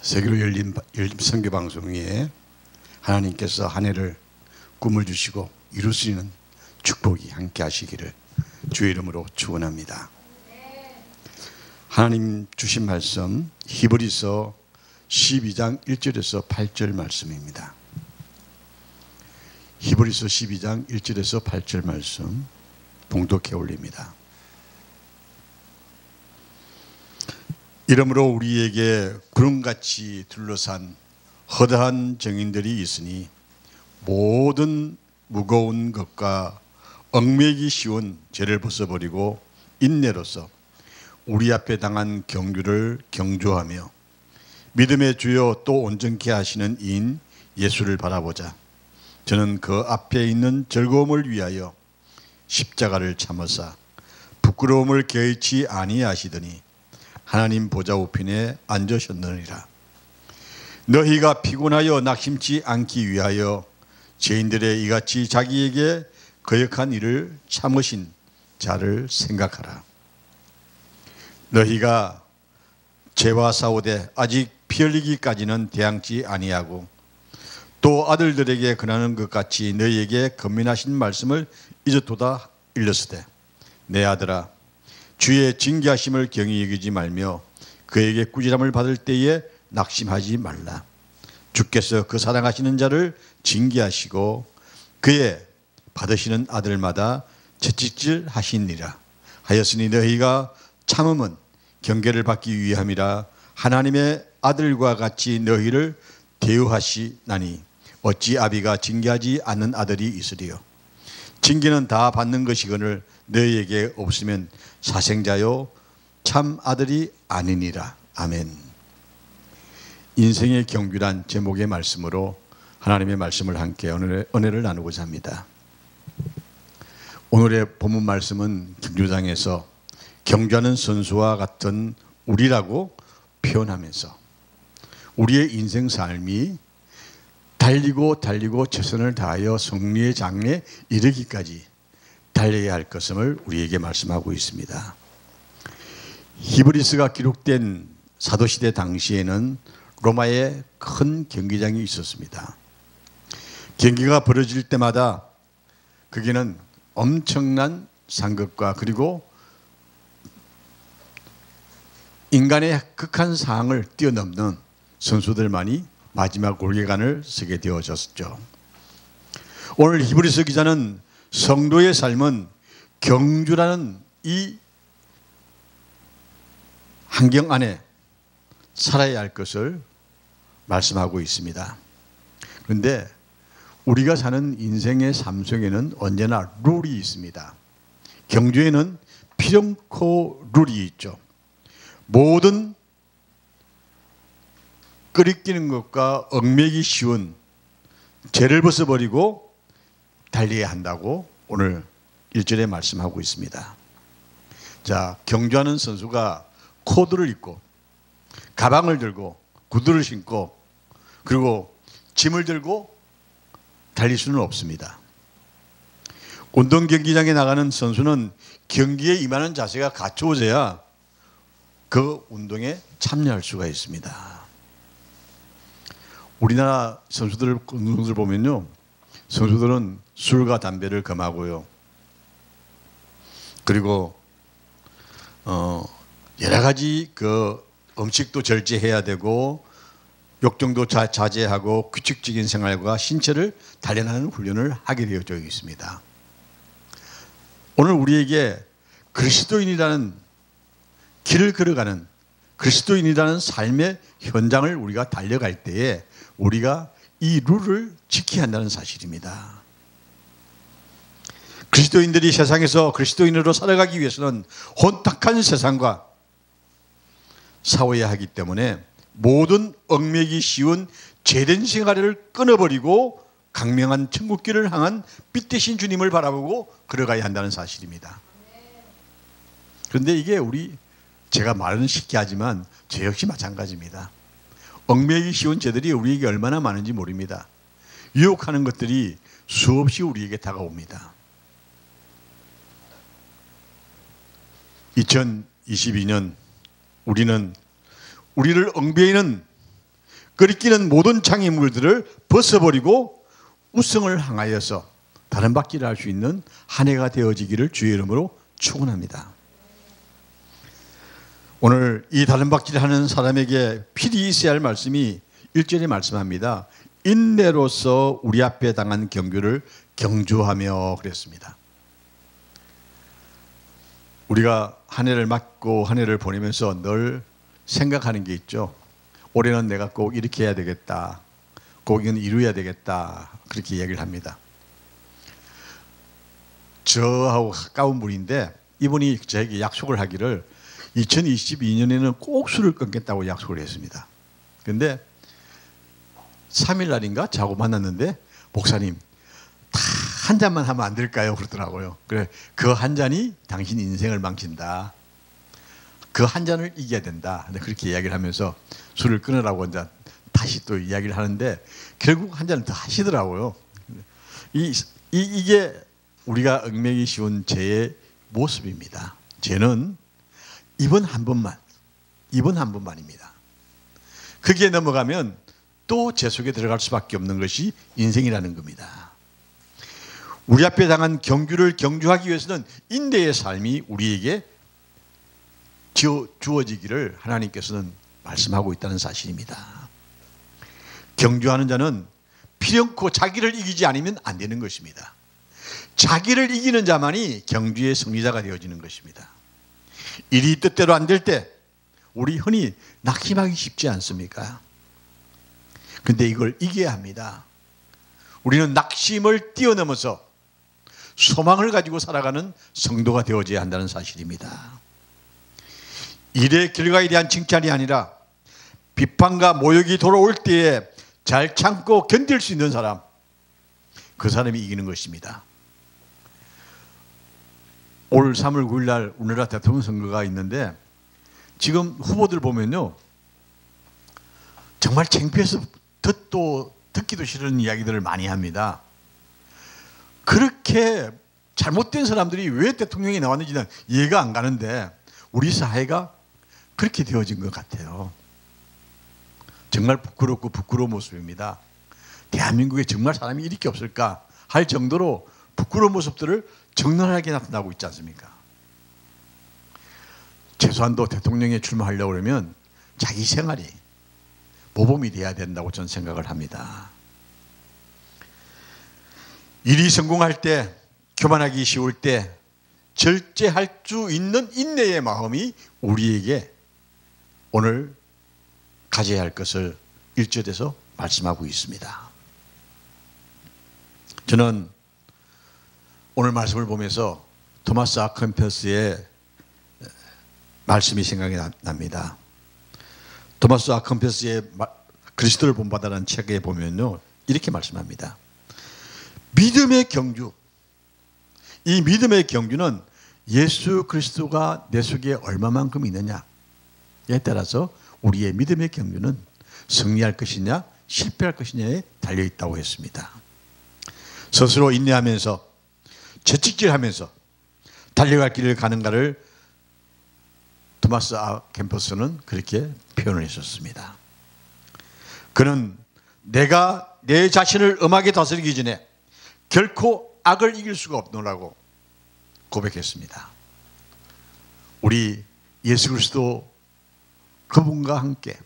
세계로 열린 선교 방송에 하나님께서 한 해를 꿈을 주시고 이룰 수 있는 축복이 함께 하시기를 주의 이름으로 축원합니다. 하나님 주신 말씀 히브리서 12장 1절에서 8절 말씀입니다. 히브리서 12장 1절에서 8절 말씀 봉독해 올립니다. 이러므로 우리에게 구름같이 둘러싼 허다한 증인들이 있으니 모든 무거운 것과 얽매이기 쉬운 죄를 벗어버리고 인내로서 우리 앞에 당한 경주를 경주하며 믿음의 주여 또 온전케 하시는 이인 예수를 바라보자. 저는 그 앞에 있는 즐거움을 위하여 십자가를 참으사 부끄러움을 개의치 아니하시더니 하나님 보좌 우편에 앉으셨느니라. 너희가 피곤하여 낙심치 않기 위하여 죄인들의 이같이 자기에게 거역한 일을 참으신 자를 생각하라. 너희가 죄와 싸우되 아직 피 흘리기까지는 대항치 아니하고 또 아들들에게 권하는 것 같이 너희에게 권면하신 말씀을 잊었도다 일렀으되 내 아들아 주의 징계하심을 경히 여기지 말며 그에게 꾸지람을 받을 때에 낙심하지 말라. 주께서 그 사랑하시는 자를 징계하시고 그의 받으시는 아들마다 채찍질 하시니라. 하였으니 너희가 참음은 경계를 받기 위함이라. 하나님의 아들과 같이 너희를 대우하시나니 어찌 아비가 징계하지 않는 아들이 있으리요. 징계는 다 받는 것이거늘 너희에게 없으면 사생자요 참 아들이 아니니라. 아멘. 인생의 경주란 제목의 말씀으로 하나님의 말씀을 함께 은혜를 나누고자 합니다. 오늘의 본문 말씀은 경주장에서 경주하는 선수와 같은 우리라고 표현하면서 우리의 인생 삶이 달리고 최선을 다하여 승리의 장에 이르기까지 달려야 할 것을 우리에게 말씀하고 있습니다. 히브리서가 기록된 사도시대 당시에는 로마에 큰 경기장이 있었습니다. 경기가 벌어질 때마다 거기는 엄청난 상급과 그리고 인간의 극한 사항을 뛰어넘는 선수들만이 마지막 올개간을 서게 되어졌죠. 오늘 히브리서 기자는 성도의 삶은 경주라는 이 환경 안에 살아야 할 것을 말씀하고 있습니다. 그런데 우리가 사는 인생의 삶 속에는 언제나 룰이 있습니다. 경주에는 필연코 룰이 있죠. 모든 끄리끼는 것과 얽매이기 쉬운 죄를 벗어버리고 달려야 한다고 오늘 1절에 말씀하고 있습니다. 자, 경주하는 선수가 코트를 입고 가방을 들고 구두를 신고 그리고 짐을 들고 달릴 수는 없습니다. 운동 경기장에 나가는 선수는 경기에 임하는 자세가 갖추어져야 그 운동에 참여할 수가 있습니다. 우리나라 선수들 보면요, 선수들은 술과 담배를 금하고요. 그리고 여러 가지 그 음식도 절제해야 되고 욕정도 자제하고 규칙적인 생활과 신체를 단련하는 훈련을 하게 되어져 있습니다. 오늘 우리에게 그리스도인이라는 길을 걸어가는 그리스도인이라는 삶의 현장을 우리가 달려갈 때에 우리가 이 룰을 지켜야 한다는 사실입니다. 그리스도인들이 세상에서 그리스도인으로 살아가기 위해서는 혼탁한 세상과 싸워야 하기 때문에 모든 얽매이기 쉬운 죄된 생활을 끊어버리고 강명한 천국길을 향한 빛 대신 주님을 바라보고 걸어가야 한다는 사실입니다. 그런데 이게 제가 말은 쉽게 하지만 저 역시 마찬가지입니다. 얽매이기 쉬운 죄들이 우리에게 얼마나 많은지 모릅니다. 유혹하는 것들이 수없이 우리에게 다가옵니다. 2022년 우리를 얽매이는 끓이끼는 모든 장애물들을 벗어버리고 우승을 향하여서 다른 바퀴를 할 수 있는 한 해가 되어지기를 주의 이름으로 축원합니다. 오늘 이 다른 바퀴를 하는 사람에게 필히 있어야 할 말씀이 1절에 말씀합니다. 인내로서 우리 앞에 당한 경주를 경주하며 그랬습니다. 우리가 한 해를 맞고 한 해를 보내면서 늘 생각하는 게 있죠. 올해는 내가 꼭 이렇게 해야 되겠다. 꼭 이건 이루어야 되겠다. 그렇게 얘기를 합니다. 저하고 가까운 분인데 이분이 저에게 약속을 하기를 2022년에는 꼭 술을 끊겠다고 약속을 했습니다. 그런데 3일 날인가 자고 만났는데 목사님 다 한 잔만 하면 안 될까요? 그러더라고요. 그래, 그 한 잔이 당신 인생을 망친다. 그 한 잔을 이겨야 된다. 그렇게 이야기를 하면서 술을 끊으라고 이제 다시 또 이야기를 하는데 결국 한 잔을 더 하시더라고요. 이게 우리가 얽매기 쉬운 죄의 모습입니다. 죄는 이번 한 번만입니다. 그게 넘어가면 또 죄 속에 들어갈 수밖에 없는 것이 인생이라는 겁니다. 우리 앞에 당한 경주를 경주하기 위해서는 인내의 삶이 우리에게 주어지기를 하나님께서는 말씀하고 있다는 사실입니다. 경주하는 자는 필연코 자기를 이기지 않으면 안 되는 것입니다. 자기를 이기는 자만이 경주의 승리자가 되어지는 것입니다. 일이 뜻대로 안 될 때 우리 흔히 낙심하기 쉽지 않습니까? 그런데 이걸 이겨야 합니다. 우리는 낙심을 뛰어넘어서 소망을 가지고 살아가는 성도가 되어져야 한다는 사실입니다. 일의 결과에 대한 칭찬이 아니라 비판과 모욕이 돌아올 때에 잘 참고 견딜 수 있는 사람, 그 사람이 이기는 것입니다. 올 3월 9일 날 우리나라 대통령 선거가 있는데 지금 후보들 보면요 정말 창피해서 듣기도 싫은 이야기들을 많이 합니다. 그렇게 잘못된 사람들이 왜 대통령이 나왔는지는 이해가 안 가는데 우리 사회가 그렇게 되어진 것 같아요. 정말 부끄럽고 부끄러운 모습입니다. 대한민국에 정말 사람이 이렇게 없을까 할 정도로 부끄러운 모습들을 적나라하게 나타나고 있지 않습니까? 최소한도 대통령에 출마하려고 그러면 자기 생활이 모범이 돼야 된다고 저는 생각을 합니다. 일이 성공할 때, 교만하기 쉬울 때 절제할 수 있는 인내의 마음이 우리에게 오늘 가져야 할 것을 1절에서 말씀하고 있습니다. 저는 오늘 말씀을 보면서 토마스 아퀴나스의 말씀이 생각이 납니다. 토마스 아퀴나스의 그리스도를 본받아라는 책에 보면요 이렇게 말씀합니다. 믿음의 경주, 이 믿음의 경주는 예수 그리스도가 내 속에 얼마만큼 있느냐에 따라서 우리의 믿음의 경주는 승리할 것이냐 실패할 것이냐에 달려있다고 했습니다. 스스로 인내하면서 채찍질하면서 달려갈 길을 가는가를 토마스 아퀴나스는 그렇게 표현을 했었습니다. 그는 내가 내 자신을 엄하게 다스리기 전에 결코 악을 이길 수가 없노라고 고백했습니다. 우리 예수 그리스도 그분과 함께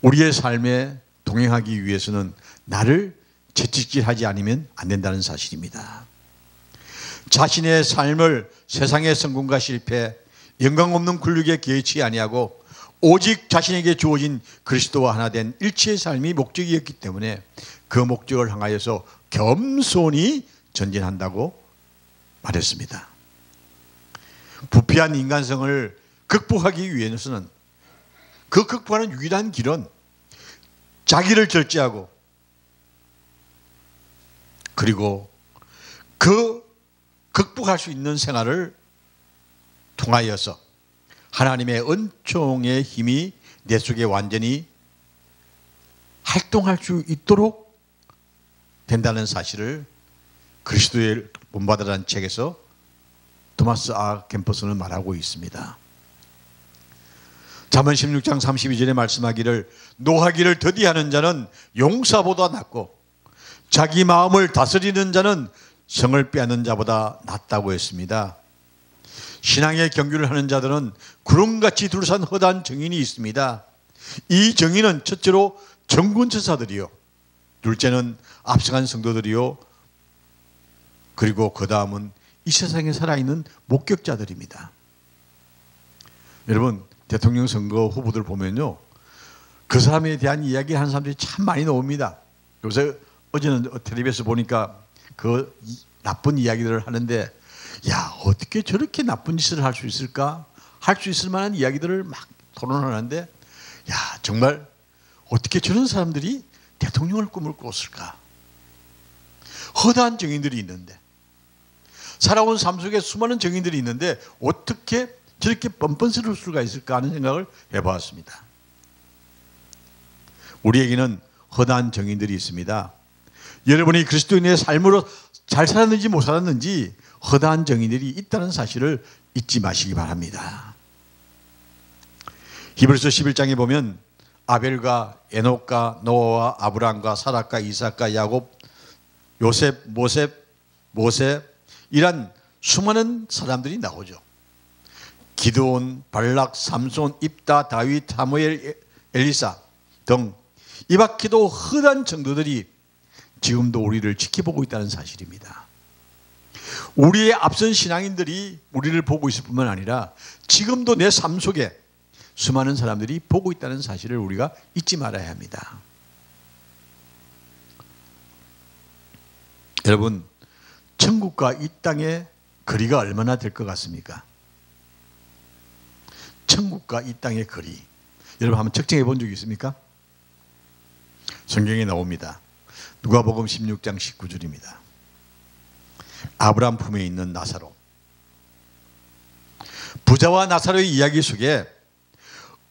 우리의 삶에 동행하기 위해서는 나를 채찍질하지 않으면 안 된다는 사실입니다. 자신의 삶을 세상의 성공과 실패, 영광 없는 굴욕에 개의치 아니하고 오직 자신에게 주어진 그리스도와 하나 된 일체의 삶이 목적이었기 때문에 그 목적을 향하여서 겸손히 전진한다고 말했습니다. 부패한 인간성을 극복하기 위해서는 그 극복하는 유일한 길은 자기를 절제하고 그리고 그 극복할 수 있는 생활을 통하여서 하나님의 은총의 힘이 내 속에 완전히 활동할 수 있도록 된다는 사실을 그리스도의 본받으라는 책에서 토마스 아퀴나스는 말하고 있습니다. 잠언 16장 32절에 말씀하기를 노하기를 더디하는 자는 용사보다 낫고 자기 마음을 다스리는 자는 성을 빼앗는 자보다 낫다고 했습니다. 신앙의 경주를 하는 자들은 구름같이 둘러싼 허다한 정인이 있습니다. 이 정인은 첫째로 정군처사들이요, 둘째는 앞서간 성도들이요, 그리고 그 다음은 이 세상에 살아있는 목격자들입니다. 여러분, 대통령 선거 후보들 보면요, 그 사람에 대한 이야기 하는 사람들이 참 많이 나옵니다. 요새 어제는 텔레비에서 보니까 그 나쁜 이야기들을 하는데, 야, 어떻게 저렇게 나쁜 짓을 할 수 있을까? 할 수 있을 만한 이야기들을 막 토론하는데, 야, 정말 어떻게 저런 사람들이 대통령을 꿈을 꿨을까? 허다한 정인들이 있는데, 살아온 삶 속에 수많은 정인들이 있는데 어떻게 저렇게 뻔뻔스러울 수가 있을까 하는 생각을 해보았습니다. 우리에게는 허다한 정인들이 있습니다. 여러분이 그리스도인의 삶으로 잘 살았는지 못 살았는지 허다한 정인들이 있다는 사실을 잊지 마시기 바랍니다. 히브리서 11장에 보면 아벨과 에녹과 노아와 아브람과 사락과 이삭과 야곱, 요셉, 모세 이란 수많은 사람들이 나오죠. 기드온, 발락, 삼손, 입다, 다윗, 사무엘, 엘리사 등 이 밖에도 허다한 정도들이 지금도 우리를 지켜보고 있다는 사실입니다. 우리의 앞선 신앙인들이 우리를 보고 있을 뿐만 아니라 지금도 내 삶 속에 수많은 사람들이 보고 있다는 사실을 우리가 잊지 말아야 합니다. 여러분, 천국과 이 땅의 거리가 얼마나 될 것 같습니까? 천국과 이 땅의 거리, 여러분 한번 측정해 본 적이 있습니까? 성경에 나옵니다. 누가복음 16장 19절입니다. 아브라함 품에 있는 나사로, 부자와 나사로의 이야기 속에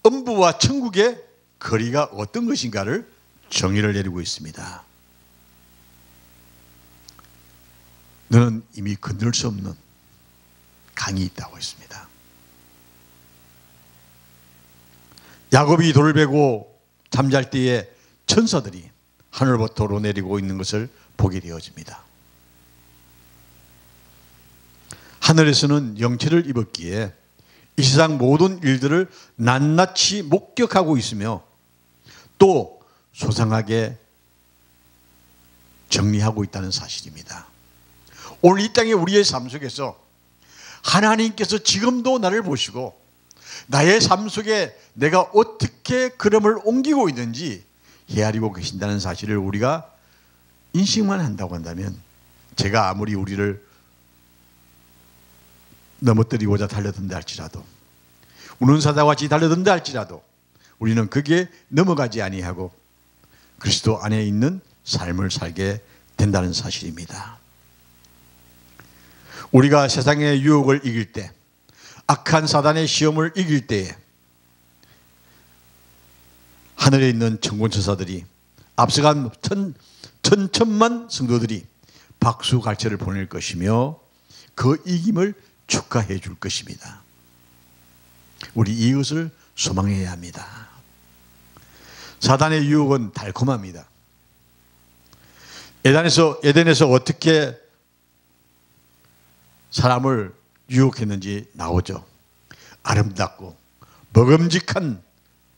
음부와 천국의 거리가 어떤 것인가를 정의를 내리고 있습니다. 너는 이미 건널 수 없는 강이 있다고 했습니다. 야곱이 돌을 베고 잠잘 때에 천사들이 하늘부터 내리고 있는 것을 보게 되어집니다. 하늘에서는 영체를 입었기에 이 세상 모든 일들을 낱낱이 목격하고 있으며 또 소상하게 정리하고 있다는 사실입니다. 오늘 이 땅에 우리의 삶 속에서 하나님께서 지금도 나를 보시고 나의 삶 속에 내가 어떻게 걸음을 옮기고 있는지 헤아리고 계신다는 사실을 우리가 인식만 한다고 한다면, 제가 아무리 우리를 넘어뜨리고자 달려든다 할지라도, 우는 사자와 같이 달려든다 할지라도 우리는 거기에 넘어가지 아니하고 그리스도 안에 있는 삶을 살게 된다는 사실입니다. 우리가 세상의 유혹을 이길 때, 악한 사단의 시험을 이길 때에 하늘에 있는 천군천사들이, 앞서간 천천만 성도들이 박수 갈채를 보낼 것이며 그 이김을 축하해 줄 것입니다. 우리 이것을 소망해야 합니다. 사단의 유혹은 달콤합니다. 에덴에서 어떻게 사람을 유혹했는지 나오죠. 아름답고 먹음직한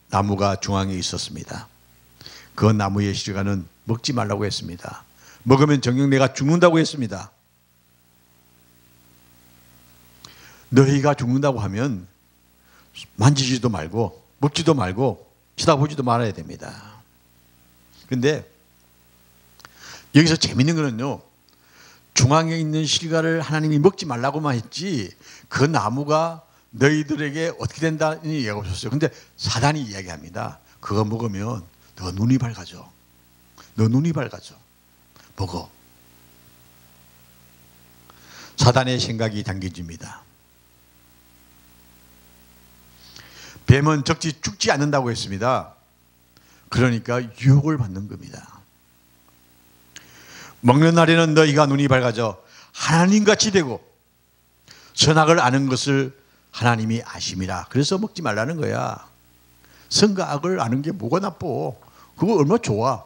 나무가 중앙에 있었습니다. 그 나무의 실과는 먹지 말라고 했습니다. 먹으면 정녕 내가 죽는다고 했습니다. 너희가 죽는다고 하면 만지지도 말고 먹지도 말고 쳐다보지도 말아야 됩니다. 그런데 여기서 재밌는 거는요, 중앙에 있는 실과를 하나님이 먹지 말라고만 했지 그 나무가 너희들에게 어떻게 된다는 얘기가 없었어요. 그런데 사단이 이야기합니다. 그거 먹으면 너 눈이 밝아져. 너 눈이 밝아져. 먹어. 사단의 생각이 당겨집니다. 뱀은 적지 죽지 않는다고 했습니다. 그러니까 유혹을 받는 겁니다. 먹는 날에는 너희가 눈이 밝아져 하나님같이 되고 선악을 아는 것을 하나님이 아심이라. 그래서 먹지 말라는 거야. 선과 악을 아는 게 뭐가 나빠? 그거 얼마나 좋아.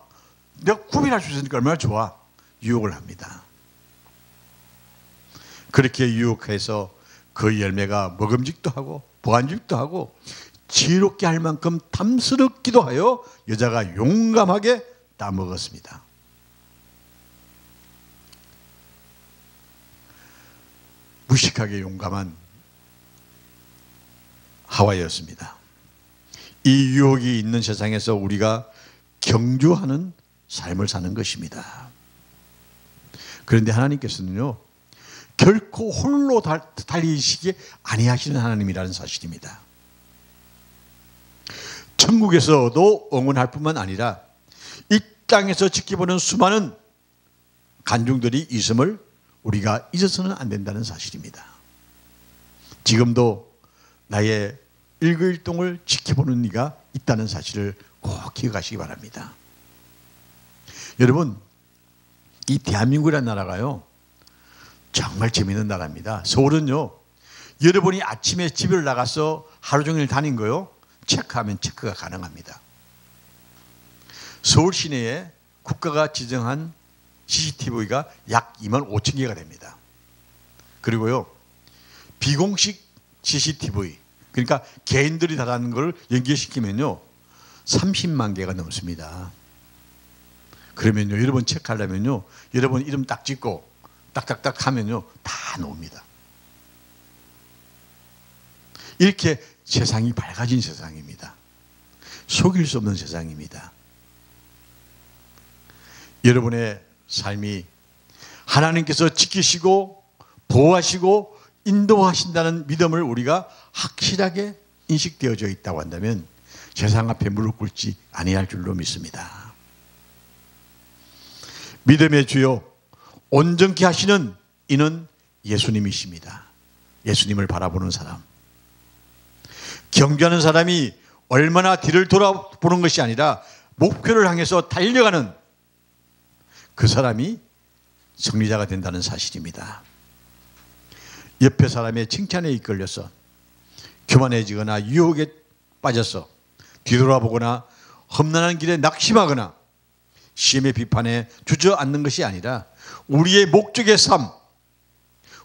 내가 구별할 수 있으니까 얼마나 좋아. 유혹을 합니다. 그렇게 유혹해서 그 열매가 먹음직도 하고 보안직도 하고 지혜롭게 할 만큼 탐스럽기도 하여 여자가 용감하게 따먹었습니다. 무식하게 용감한 하와였습니다. 이 유혹이 있는 세상에서 우리가 경주하는 삶을 사는 것입니다. 그런데 하나님께서는요, 결코 홀로 달리시게 아니하시는 하나님이라는 사실입니다. 천국에서도 응원할 뿐만 아니라 이 땅에서 지켜보는 수많은 간중들이 있음을 우리가 잊어서는 안 된다는 사실입니다. 지금도 나의 일거일동을 지켜보는 이가 있다는 사실을 꼭 기억하시기 바랍니다. 여러분, 이 대한민국이라는 나라가요, 정말 재미있는 나라입니다. 서울은요, 여러분이 아침에 집을 나가서 하루 종일 다닌 거요, 체크하면 체크가 가능합니다. 서울 시내에 국가가 지정한 CCTV가 약 2만 5천 개가 됩니다. 그리고요, 비공식 CCTV, 그러니까 개인들이 달아는 걸 연계시키면요 30만 개가 넘습니다. 그러면요, 여러분 체크하려면요, 여러분 이름 딱 찍고 딱딱딱 하면요 다 나옵니다. 이렇게 세상이 밝아진 세상입니다. 속일 수 없는 세상입니다. 여러분의 삶이 하나님께서 지키시고 보호하시고 인도하신다는 믿음을 우리가 확실하게 인식되어져 있다고 한다면 세상 앞에 무릎 꿇지 아니할 줄로 믿습니다. 믿음의 주요 온전케 하시는 이는 예수님이십니다. 예수님을 바라보는 사람, 경주하는 사람이 얼마나 뒤를 돌아보는 것이 아니라 목표를 향해서 달려가는 그 사람이 승리자가 된다는 사실입니다. 옆에 사람의 칭찬에 이끌려서 교만해지거나 유혹에 빠져서 뒤돌아보거나 험난한 길에 낙심하거나 시험의 비판에 주저앉는 것이 아니라 우리의 목적의 삶,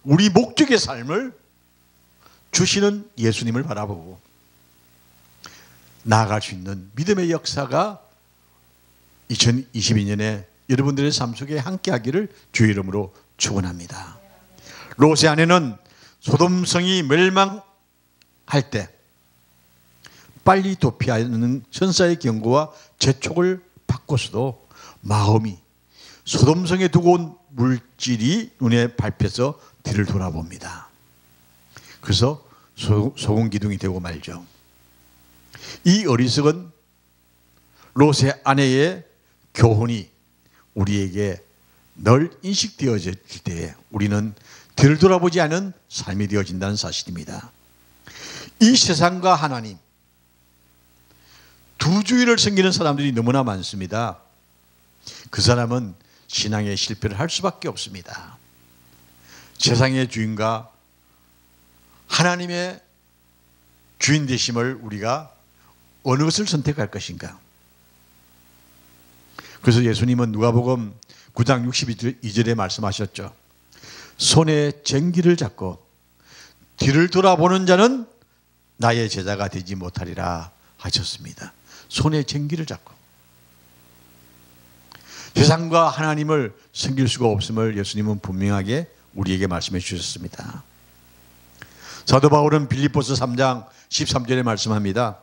우리 목적의 삶을 주시는 예수님을 바라보고 나아갈 수 있는 믿음의 역사가 2022년에 여러분들의 삶 속에 함께하기를 주의 이름으로 축원합니다. 롯의 아내는 소돔성이 멸망할 때 빨리 도피하는 천사의 경고와 재촉을 받고서도 마음이 소돔성에 두고 온 물질이 눈에 밟혀서 뒤를 돌아봅니다. 그래서 소금기둥이 되고 말죠. 이 어리석은 롯의 아내의 교훈이 우리에게 늘 인식되어질 때에 우리는 뒤를 돌아보지 않은 삶이 되어진다는 사실입니다. 이 세상과 하나님 두 주의를 섬기는 사람들이 너무나 많습니다. 그 사람은 신앙의 실패를 할 수밖에 없습니다. 세상의 주인과 하나님의 주인 되심을 우리가 어느 것을 선택할 것인가? 그래서 예수님은 누가복음 9장 62절에 말씀하셨죠. 손에 쟁기를 잡고 뒤를 돌아보는 자는 나의 제자가 되지 못하리라 하셨습니다. 손에 쟁기를 잡고 세상과 하나님을 섬길 수가 없음을 예수님은 분명하게 우리에게 말씀해 주셨습니다. 사도 바울은 빌립보서 3장 13절에 말씀합니다.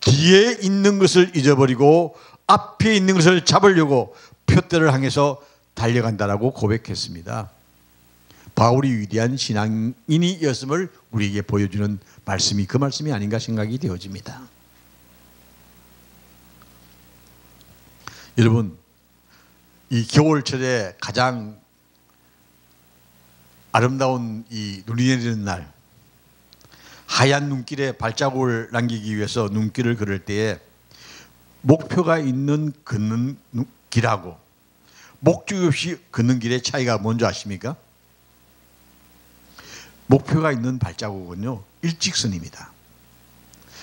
뒤에 있는 것을 잊어버리고 앞에 있는 것을 잡으려고 표대를 향해서 달려간다라고 고백했습니다. 바울이 위대한 신앙인이었음을 우리에게 보여주는 말씀이 그 말씀이 아닌가 생각이 되어집니다. 여러분, 이 겨울철에 가장 아름다운 이 눈이 내리는 날, 하얀 눈길에 발자국을 남기기 위해서 눈길을 걸을 때에 목표가 있는 걷는 길하고 목적 없이 걷는 길의 차이가 뭔지 아십니까? 목표가 있는 발자국은요 일직선입니다.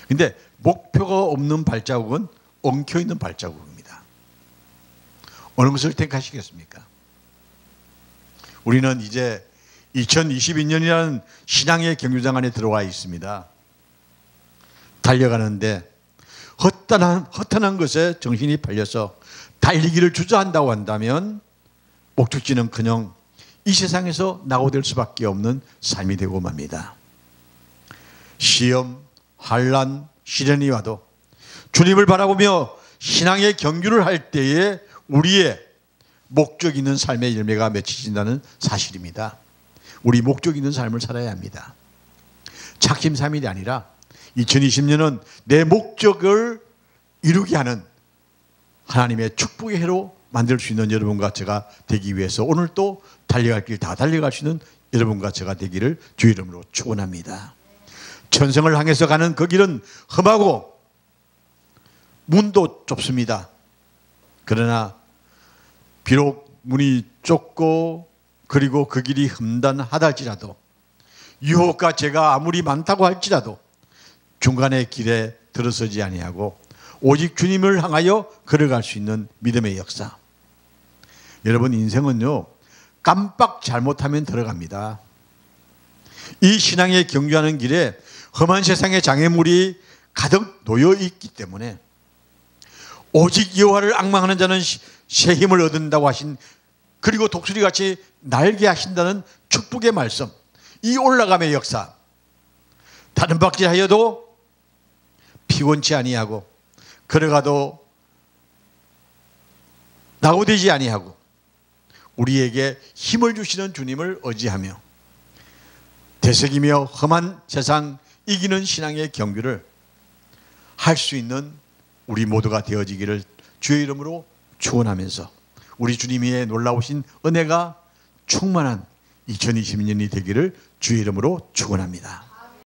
근데 목표가 없는 발자국은 엉켜있는 발자국입니다. 어느 것을 택하시겠습니까? 우리는 이제 2022년이라는 신앙의 경유장 안에 들어와 있습니다. 달려가는데 허탄한 것에 정신이 팔려서 달리기를 주저한다고 한다면 목적지는커녕 이 세상에서 낙오될 수밖에 없는 삶이 되고 맙니다. 시험, 환난, 시련이 와도 주님을 바라보며 신앙의 경주를 할 때에 우리의 목적 있는 삶의 열매가 맺혀진다는 사실입니다. 우리 목적 있는 삶을 살아야 합니다. 착심삼일이 아니라 2020년은 내 목적을 이루게 하는 하나님의 축복의 해로 만들 수 있는 여러분과 제가 되기 위해서 오늘 또 달려갈 길 다 달려갈 수 있는 여러분과 제가 되기를 주의 이름으로 축원합니다. 천성을 향해서 가는 그 길은 험하고 문도 좁습니다. 그러나 비록 문이 좁고 그리고 그 길이 험난하다 할지라도 유혹과 죄가 아무리 많다고 할지라도 중간의 길에 들어서지 아니하고 오직 주님을 향하여 걸어갈 수 있는 믿음의 역사. 여러분, 인생은요 깜빡 잘못하면 들어갑니다. 이 신앙의 경주하는 길에 험한 세상의 장애물이 가득 놓여 있기 때문에 오직 여호와를 앙망하는 자는 새 힘을 얻는다고 하신, 그리고 독수리같이 날게 하신다는 축복의 말씀, 이 올라감의 역사, 다른 박질하여도 피곤치 아니하고 걸어가도 낙오되지 아니하고 우리에게 힘을 주시는 주님을 의지하며 되새기며 험한 세상 이기는 신앙의 경주를 할 수 있는 우리 모두가 되어지기를 주의 이름으로 축원하면서 우리 주님의 놀라우신 은혜가 충만한 2020년이 되기를 주의 이름으로 축원합니다.